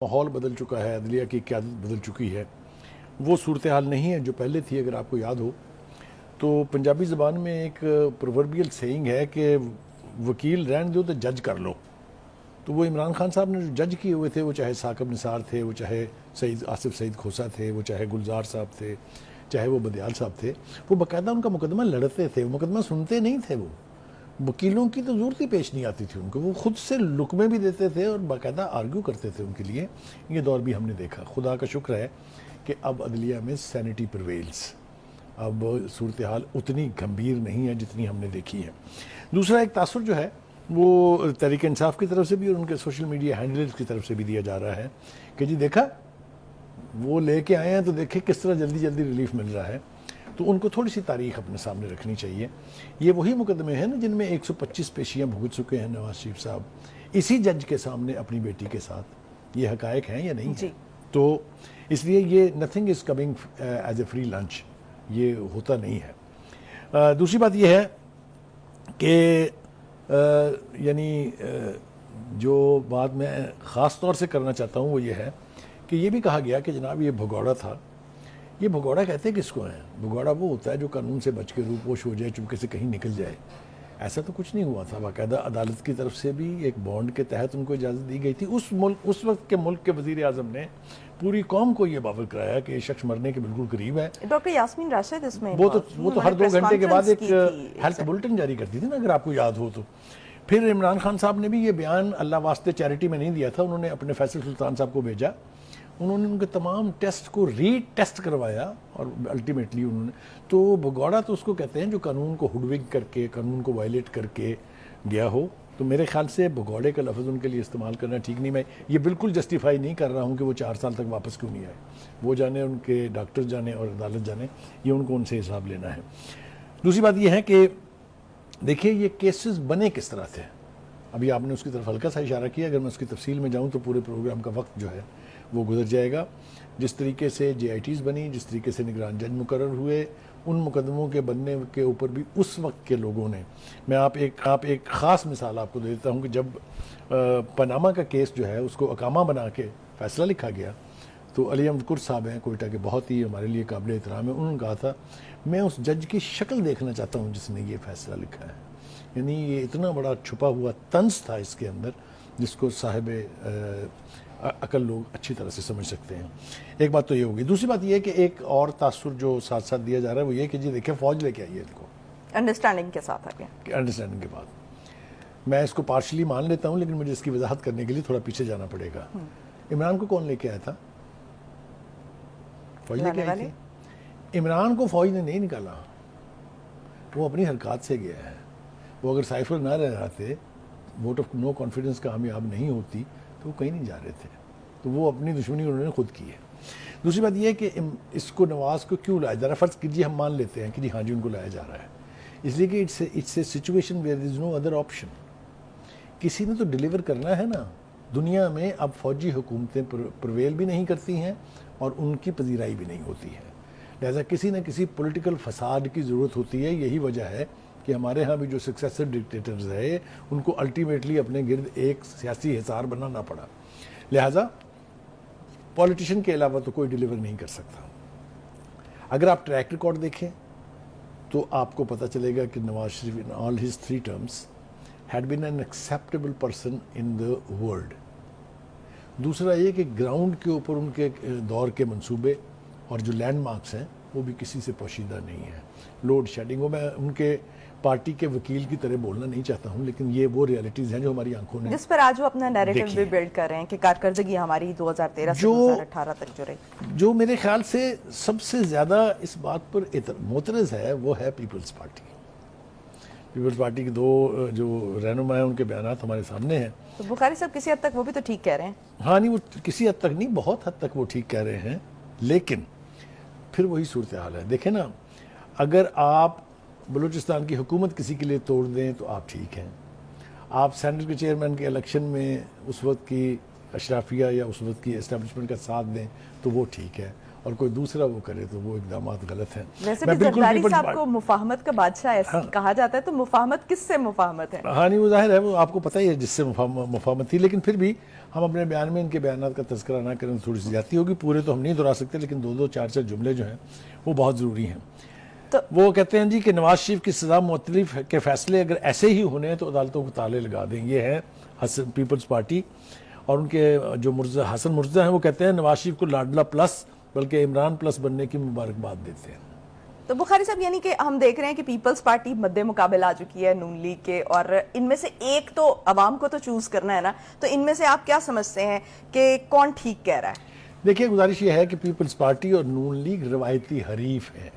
ماحول بدل چکا ہے، عدلیہ کی قیادت بدل چکی ہے، وہ صورتحال نہیں ہے جو پہلے تھی. اگر آپ کو یاد ہو تو پنجابی زبان میں ایک پرووربیل سیئنگ ہے کہ وکیل رہن دو تو جج کر لو. تو وہ عمران خان صاحب نے جو جج کیے ہوئے تھے، وہ چاہے ثاقب نثار تھے، وہ چاہے آصف سعید کھوسا تھے، وہ چاہے گلزار صاحب تھے، چاہے وہ بدیال صاحب تھے، وہ باقاعدہ ان کا مقدمہ لڑتے تھے، وہ مقدمہ سنتے نہیں تھے. وہ وکیلوں کی تو ضرورت ہی پیش نہیں آتی تھی ان کو، وہ خود سے لکمے بھی دیتے تھے اور باقاعدہ آرگیو کرتے تھے ان کے لیے. یہ دور بھی ہم نے دیکھا. خدا کا شکر ہے کہ اب عدلیہ میں سینٹی پرویلز، اب صورتحال اتنی گھمبیر نہیں ہے جتنی ہم نے دیکھی ہے. دوسرا ایک تاثر جو ہے وہ تحریک انصاف کی طرف سے بھی اور ان کے سوشل میڈیا ہینڈلرز کی طرف سے بھی دیا جا رہا ہے کہ جی دیکھا وہ لے کے آئے ہیں تو دیکھیں کس طرح جلدی جلدی ریلیف مل رہا ہے. تو ان کو تھوڑی سی تاریخ اپنے سامنے رکھنی چاہیے. یہ وہی مقدمے ہیں نا جن میں 125 پیشیاں بھگت چکے ہیں نواز شریف صاحب اسی جج کے سامنے اپنی بیٹی کے ساتھ. یہ حقائق ہیں یا نہیں؟ تو اس لیے یہ nothing is coming as a free lunch, یہ ہوتا نہیں ہے. دوسری بات یہ ہے کہ یعنی جو بات میں خاص طور سے کرنا چاہتا ہوں وہ یہ ہے کہ یہ بھی کہا گیا کہ جناب یہ بھگوڑا تھا. یہ بھگوڑا کہتے کس کو ہیں؟ بھگوڑا وہ ہوتا ہے جو قانون سے بچ کے روپوش ہو جائے، چپکے سے کہیں نکل جائے. ایسا تو کچھ نہیں ہوا تھا. باقاعدہ عدالت کی طرف سے بھی ایک بانڈ کے تحت ان کو اجازت دی گئی تھی. اس وقت کے ملک کے وزیر اعظم نے پوری قوم کو یہ باور کرایا کہ یہ شخص مرنے کے بالکل قریب ہے. ڈاکٹر یاسمین راشد اس میں وہ تو ہر 2 گھنٹے کے بعد ایک ہیلتھ بلٹن جاری کرتی تھی نا، اگر آپ کو یاد ہو تو. پھر عمران خان صاحب نے بھی یہ بیان اللہ واسطے چیریٹی میں نہیں دیا تھا. انہوں نے اپنے فیصل سلطان صاحب کو بھیجا، انہوں نے ان کے تمام ٹیسٹ کو ری ٹیسٹ کروایا اور الٹیمیٹلی انہوں نے تو بھگوڑا تو اس کو کہتے ہیں جو قانون کو ہڈونگ کر کے، قانون کو وائلیٹ کر کے گیا ہو. تو میرے خیال سے بھگوڑے کا لفظ ان کے لیے استعمال کرنا ٹھیک نہیں. میں یہ بالکل جسٹیفائی نہیں کر رہا ہوں کہ وہ 4 سال تک واپس کیوں نہیں آئے. وہ جانے، ان کے ڈاکٹر جانے اور عدالت جانے، یہ ان کو ان سے حساب لینا ہے. دوسری بات یہ ہے کہ دیکھیے یہ کیسز بنے کس طرح تھے. ابھی آپ نے اس کی طرف ہلکا سا اشارہ کیا. اگر میں اس کی تفصیل میں جاؤں تو پورے پروگرام کا وقت جو ہے وہ گزر جائے گا. جس طریقے سے جے آئی ٹیز بنی، جس طریقے سے نگران جج مقرر ہوئے، ان مقدموں کے بننے کے اوپر بھی اس وقت کے لوگوں نے، میں آپ ایک خاص مثال آپ کو دے دیتا ہوں کہ جب پاناما کا کیس جو ہے اس کو اقامہ بنا کے فیصلہ لکھا گیا تو علی احمد کرد صاحب ہیں کوئٹہ کے، بہت ہی ہمارے لیے قابل احترام ہے. انہوں نے کہا تھا میں اس جج کی شکل دیکھنا چاہتا ہوں جس نے یہ فیصلہ لکھا ہے. یعنی یہ اتنا بڑا چھپا ہوا طنز تھا اس کے اندر جس کو صاحب عقل لوگ اچھی طرح سے سمجھ سکتے ہیں. ایک بات تو یہ ہوگی. دوسری بات یہ ہے کہ ایک اور تاثر جو ساتھ ساتھ دیا جا رہا ہے وہ یہ کہ جی دیکھیں فوج لے کے آئی ہے ان کو انڈرسٹینڈنگ کے ساتھ آگے، انڈرسٹینڈنگ کے بعد. میں اس کو پارشلی مان لیتا ہوں لیکن مجھے اس کی وضاحت کرنے کے لیے تھوڑا پیچھے جانا پڑے گا. عمران کو کون لے کے آیا تھا؟ فوج لے کے آئی تھی. عمران کو فوج نے نہیں نکالا، وہ اپنی حرکات سے گیا ہے. وہ اگر سائفر نہ رہ رہا تھے، ووٹ آف نو کانفیڈنس کامیاب نہیں ہوتی تو وہ کہیں نہیں جا رہے تھے. تو وہ اپنی دشمنی انہوں نے خود کی ہے. دوسری بات یہ ہے کہ اس کو نواز کو کیوں لایا جا رہا ہے؟ فرض کیجیے ہم مان لیتے ہیں کہ جی ہاں جی ان کو لایا جا رہا ہے، اس لیے کہ it's a situation where there is no other option. کسی نے تو ڈیلیور کرنا ہے نا. دنیا میں اب فوجی حکومتیں پرویل بھی نہیں کرتی ہیں اور ان کی پذیرائی بھی نہیں ہوتی ہے. لہذا کسی نہ کسی پولیٹیکل فساد کی ضرورت ہوتی ہے. یہی وجہ ہے کہ ہمارے ہاں بھی جو سکسیسر ڈکٹیٹرز ہیں ان کو الٹیمیٹلی اپنے گرد ایک سیاسی حصار بنانا پڑا. لہذا پولیٹیشین کے علاوہ تو کوئی ڈیلیور نہیں کر سکتا. اگر آپ ٹریک ریکارڈ دیکھیں تو آپ کو پتہ چلے گا کہ Nawaz Sharif in all his 3 terms had been an acceptable person in the world. دوسرا یہ کہ گراؤنڈ کے اوپر ان کے دور کے منصوبے اور جو لینڈ مارکس ہیں وہ بھی کسی سے پوشیدہ نہیں ہیں. لوڈ شیڈنگ، وہ میں ان کے پارٹی کے وکیل کی طرح بولنا نہیں چاہتا ہوں لیکن یہ وہ ریالٹیز ہیں جو ہماری آنکھوں نے جس پر آج وہ اپنا نیریٹو بھی بلڈ کر رہے ہیں کہ کارکردگی ہماری 2013 سے 2018 تک جو رہی. جو میرے خیال سے سب سے زیادہ اس بات پر معترض ہے وہ ہے پیپلز پارٹی. پیپلز پارٹی کے 2 جو رہنما ہیں ان کے بیانات ہمارے سامنے ہیں. تو بخاری صاحب کسی حد تک وہ بھی تو ٹھیک کہہ رہے ہیں. ہاں نہیں، وہ کسی حد تک نہیں، بہت حد تک وہ ٹھیک کہہ رہے ہیں. لیکن پھر وہی صورتحال ہے. دیکھیں نا، اگر آپ بلوچستان کی حکومت کسی کے لیے توڑ دیں تو آپ ٹھیک ہیں. آپ سینٹر کے چیئرمین کے الیکشن میں اس وقت کی اشرافیہ یا اس وقت کی اسٹیبلشمنٹ کا ساتھ دیں تو وہ ٹھیک ہے. اور کوئی دوسرا وہ کرے تو وہ اقدامات غلط ہیں. ویسے میں بھی بالکل زرداری پیپلز صاحب کو مفاہمت کا بادشاہ ایسا کہا جاتا ہے, تو مفاہمت کس سے مفاہمت ہے؟ ہاں نہیں وہ ظاہر ہے, وہ آپ کو پتہ ہی ہے جس سے مفاہمت تھی, لیکن پھر بھی ہم اپنے بیان میں ان کے بیانات کا تذکرہ نہ کریں تھوڑی سی زیادتی ہوگی. پورے تو ہم نہیں دہرا سکتے, لیکن 2 چار جملے جو ہیں وہ بہت ضروری ہیں. وہ کہتے ہیں جی کہ نواز شریف کی سزا معطلی کے فیصلے اگر ایسے ہی ہونے ہیں تو عدالتوں کو تالے لگا دیں. یہ ہے پیپلز پارٹی, اور ان کے جو حسن مرتضی ہیں وہ کہتے ہیں نواز شریف کو لاڈلا پلس بلکہ عمران پلس بننے کی مبارکباد دیتے ہیں. تو بخاری صاحب یعنی کہ ہم دیکھ رہے ہیں کہ پیپلز پارٹی مد مقابل آ چکی ہے نون لیگ کے, اور ان میں سے ایک تو عوام کو تو چوز کرنا ہے نا, تو ان میں سے آپ کیا سمجھتے ہیں کہ کون ٹھیک کہہ رہا ہے؟ دیکھیے گزارش یہ ہے کہ پیپلز پارٹی اور نون لیگ روایتی حریف ہے.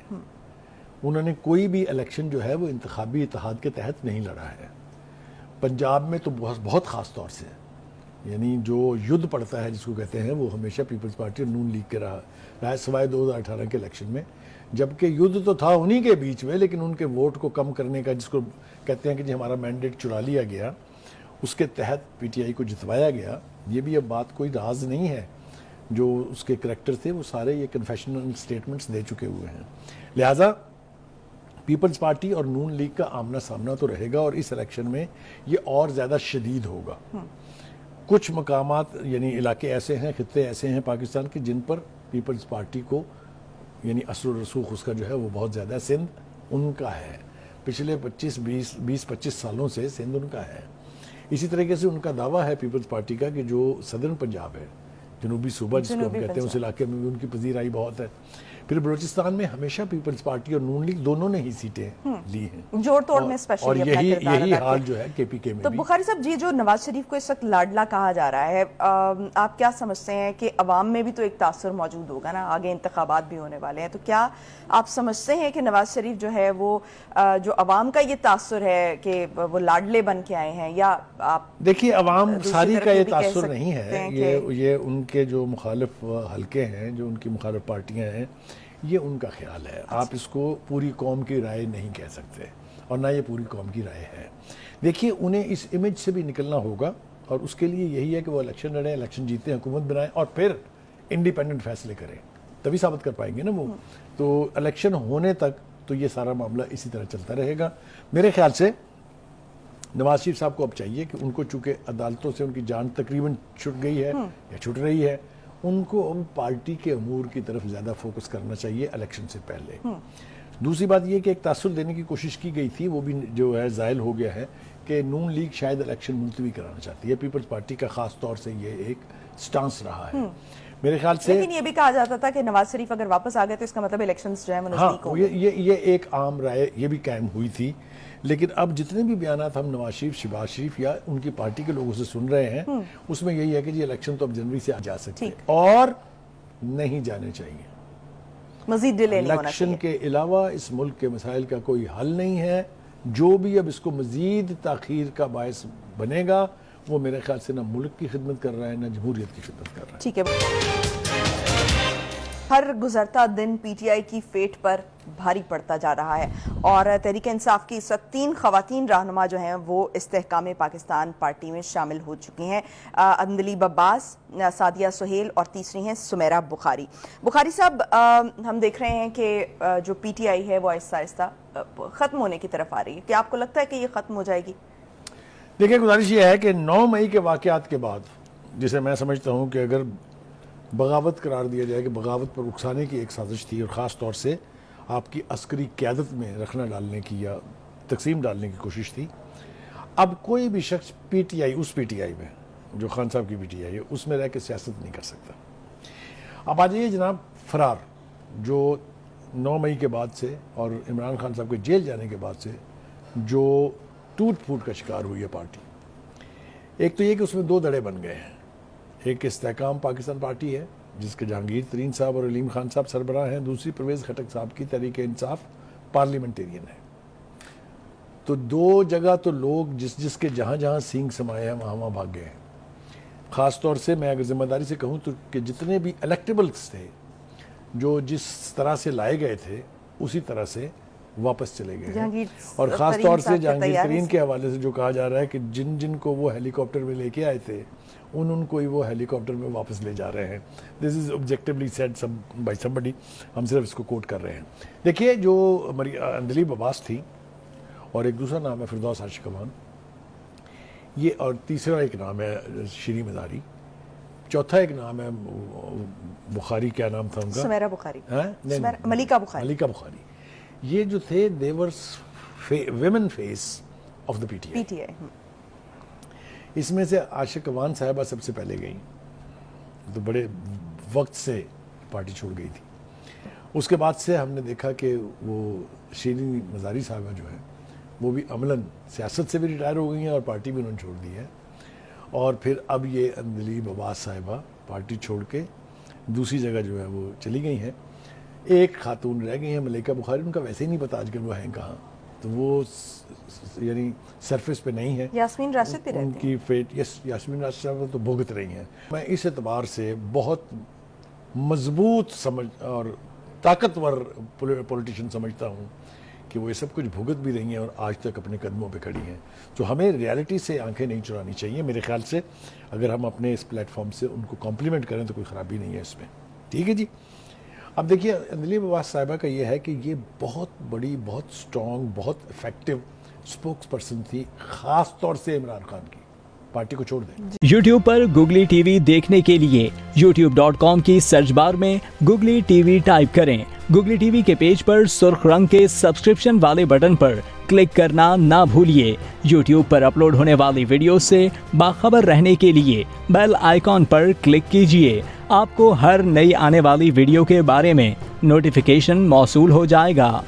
انہوں نے کوئی بھی الیکشن جو ہے وہ انتخابی اتحاد کے تحت نہیں لڑا ہے. پنجاب میں تو بہت خاص طور سے, یعنی جو یدھ پڑتا ہے جس کو کہتے ہیں, وہ ہمیشہ پیپلز پارٹی اور نون لیگ کے رہا ہے, سوائے 2018 کے الیکشن میں, جبکہ یدھ تو تھا انہی کے بیچ میں, لیکن ان کے ووٹ کو کم کرنے کا, جس کو کہتے ہیں کہ جی ہمارا مینڈیٹ چرا لیا گیا, اس کے تحت پی ٹی آئی کو جتوایا گیا. یہ بھی اب بات کوئی راز نہیں ہے, جو اس کے کریکٹر تھے وہ سارے یہ کنفیشنل سٹیٹمنٹس دے چکے ہوئے ہیں. لہٰذا پیپلز پارٹی اور نون لیگ کا آمنا سامنا تو رہے گا, اور اس الیکشن میں یہ اور زیادہ شدید ہوگا. کچھ مقامات یعنی علاقے ایسے ہیں, خطے ایسے ہیں پاکستان کے جن پر پیپلز پارٹی کو یعنی اثر و رسوخ اس کا جو ہے وہ بہت زیادہ ہے. سندھ ان کا ہے, پچھلے 20-25 سالوں سے سندھ ان کا ہے. اسی طریقے سے ان کا دعویٰ ہے پیپلز پارٹی کا کہ جو صدرن پنجاب ہے, جنوبی صوبہ جس کو ہم کہتے ہیں, اس علاقے میں بھی ان کی پذیرائی بہت ہے. پھر بلوچستان میں ہمیشہ پیپلز پارٹی اور نون لیگ دونوں نے ہی سیٹیں لی ہیں, جوڑ توڑ میں اور یہی حال جو ہے کے پی کے میں. تو بخاری صاحب جی جو نواز شریف کو اس وقت لاڈلا کہا جا رہا ہے, آپ کیا سمجھتے ہیں کہ عوام میں بھی تو ایک تاثر موجود ہوگا نا, آگے انتخابات بھی ہونے والے ہیں, تو کیا آپ سمجھتے ہیں کہ نواز شریف جو ہے وہ جو عوام کا یہ تاثر ہے کہ وہ لاڈلے بن کے آئے ہیں, یا آپ دیکھیے عوام ساری کا یہ تاثر نہیں ہے, یہ ان کے جو مخالف حلقے ہیں, جو ان کی مخالف پارٹیاں ہیں, یہ ان کا خیال ہے. آپ اس کو پوری قوم کی رائے نہیں کہہ سکتے, اور نہ یہ پوری قوم کی رائے ہے. دیکھیے انہیں اس امیج سے بھی نکلنا ہوگا, اور اس کے لیے یہی ہے کہ وہ الیکشن لڑیں, الیکشن جیتے, حکومت بنائیں, اور پھر انڈیپینڈنٹ فیصلے کریں, تبھی ثابت کر پائیں گے نا وہ. تو الیکشن ہونے تک تو یہ سارا معاملہ اسی طرح چلتا رہے گا. میرے خیال سے نواز شریف صاحب کو اب چاہیے کہ ان کو چونکہ عدالتوں سے ان کی جان تقریباً چھٹ گئی ہے یا چھٹ رہی ہے, ان کو اب پارٹی کے امور کی طرف زیادہ فوکس کرنا چاہیے الیکشن سے پہلے. دوسری بات یہ کہ ایک تاثر دینے کی کوشش کی گئی تھی, وہ بھی جو ہے زائل ہو گیا ہے, کہ نون لیگ شاید الیکشن ملتوی کرانا چاہتی ہے. پیپلز پارٹی کا خاص طور سے یہ ایک سٹانس رہا ہے میرے خیال سے. لیکن یہ بھی کہا جاتا تھا کہ نواز شریف اگر واپس آ گئے تو اس کا مطلب الیکشنز جو ہے وہ نزدیک ہوں گے. یہ ایک عام رائے یہ بھی قائم ہوئی تھی, لیکن اب جتنے بھی بیانات ہم نواز شریف, شہباز شریف یا ان کی پارٹی کے لوگوں سے سن رہے ہیں, اس میں یہی ہے کہ جی الیکشن تو اب جنوری سے جا سکتے ہیں, اور نہیں جانے چاہیے. مزید ڈیلے نہیں ہونا چاہیے. الیکشن کے علاوہ اس ملک کے مسائل کا کوئی حل نہیں ہے. جو بھی اب اس کو مزید تاخیر کا باعث بنے گا, وہ میرے خیال سے نہ ملک کی خدمت کر رہا ہے, نہ جمہوریت کی خدمت کر رہا ہے. ٹھیک ہے. ہر گزرتا دن پی ٹی آئی کی فیٹ پر بھاری پڑتا جا رہا ہے, اور تحریک انصاف کی اس وقت 3 خواتین رہنما جو ہیں وہ استحکام پاکستان پارٹی میں شامل ہو چکی ہیں. اندلیب عباس, سعدیہ سہیل, اور تیسری ہیں سمیرہ بخاری. بخاری صاحب ہم دیکھ رہے ہیں کہ جو پی ٹی آئی ہے وہ آہستہ آہستہ ختم ہونے کی طرف آ رہی ہے. کیا آپ کو لگتا ہے کہ یہ ختم ہو جائے گی؟ دیکھیں گزارش یہ ہے کہ 9 مئی کے واقعات کے بعد, جسے میں سمجھتا ہوں کہ اگر بغاوت قرار دیا جائے کہ بغاوت پر اکسانے کی ایک سازش تھی, اور خاص طور سے آپ کی عسکری قیادت میں رخنہ ڈالنے کی یا تقسیم ڈالنے کی کوشش تھی. اب کوئی بھی شخص P T I, us P T I میں جو خان صاحب کی پی ٹی آئی ہے, اس میں رہ کے سیاست نہیں کر سکتا. اب آ جائیے جناب فرار, جو 9 مئی کے بعد سے اور عمران خان صاحب کے جیل جانے کے بعد سے جو ٹوٹ پھوٹ کا شکار ہوئی ہے پارٹی. ایک تو یہ کہ اس میں 2 دڑے بن گئے ہیں. ایک استحکام پاکستان پارٹی ہے جس کے جہانگیر ترین صاحب اور علیم خان صاحب سربراہ ہیں, دوسری پرویز خٹک صاحب کی تحریک انصاف پارلیمنٹیرین ہے. تو 2 جگہ تو لوگ جس کے جہاں سینگ سمائے ہیں وہاں بھاگ گئے ہیں. خاص طور سے میں اگر ذمہ داری سے کہوں تو کہ جتنے بھی الیکٹیبلز تھے جو جس طرح سے لائے گئے تھے اسی طرح سے واپس چلے گئے ہیں. اور خاص طور سے جہانگیر ترین کے حوالے سے جو کہا جا رہا ہے کہ جن کو وہ ہیلی کاپٹر میں لے کے آئے تھے ان کو ہی وہ ہیلی کاپٹر میں واپس لے جا رہے ہیں. دس از آبجیکٹیولی سیڈ بائی somebody. ہم صرف اس کو کوٹ کر رہے ہیں. دیکھیے جو اندلیب عباس تھی اور ایک دوسرا نام ہے فردوس عاشق امان, یہ, اور تیسرا ایک نام ہے شیریں مزاری, چوتھا ایک نام ہے بخاری, کیا نام تھا ان کا؟ سمیرہ بخاری, ملیکہ بخاری. یہ جو تھے they were women face of the PTI. اس میں سے عاشق امان صاحبہ سب سے پہلے گئیں, تو بڑے وقت سے پارٹی چھوڑ گئی تھی. اس کے بعد سے ہم نے دیکھا کہ وہ شیریں مزاری صاحبہ جو ہے وہ بھی عملاً سیاست سے بھی ریٹائر ہو گئی ہیں اور پارٹی بھی انہوں نے چھوڑ دی ہے. اور پھر اب یہ اندلیب عباس صاحبہ پارٹی چھوڑ کے دوسری جگہ جو ہے وہ چلی گئی ہیں. ایک خاتون رہ گئی ہیں ملیکہ بخاری, ان کا ویسے ہی نہیں پتا آج کل وہ ہیں کہاں, تو وہ یعنی سرفیس پہ نہیں ہے. یاسمین راشد بھی ان رہتی ہیں. کی فیٹ, یاسمین راشد صاحب تو بھگت رہی ہیں. میں اس اعتبار سے بہت مضبوط سمجھ اور طاقتور پولیٹیشین سمجھتا ہوں کہ وہ یہ سب کچھ بھگت بھی رہی ہیں اور آج تک اپنے قدموں پہ کھڑی ہیں. تو ہمیں ریالٹی سے آنکھیں نہیں چرانی چاہیے میرے خیال سے. اگر ہم اپنے اس پلیٹ فارم سے ان کو کمپلیمنٹ کریں تو کوئی خرابی نہیں ہے اس میں. ٹھیک ہے جی. اب دیکھیے اندلیب عباس صاحبہ کا یہ ہے کہ یہ بہت بڑی, بہت سٹرونگ, بہت افیکٹو اسپوکس پرسن تھی, خاص طور سے عمران خان کی. پارٹی کو چھوڑ دیں. یوٹیوب پر گوگلی ٹی وی دیکھنے کے لیے youtube.com کی سرچ بار میں گوگلی ٹی وی ٹائپ کریں. گوگلی ٹی وی کے پیج پر سرخ رنگ کے سبسکرپشن والے بٹن پر کلک کرنا نہ بھولیے. یوٹیوب پر اپلوڈ ہونے والی ویڈیو سے باخبر رہنے کے لیے بیل آئیکن پر کلک کیجیے. آپ کو ہر نئی آنے والی ویڈیو کے بارے میں نوٹیفیکیشن موصول ہو جائے گا.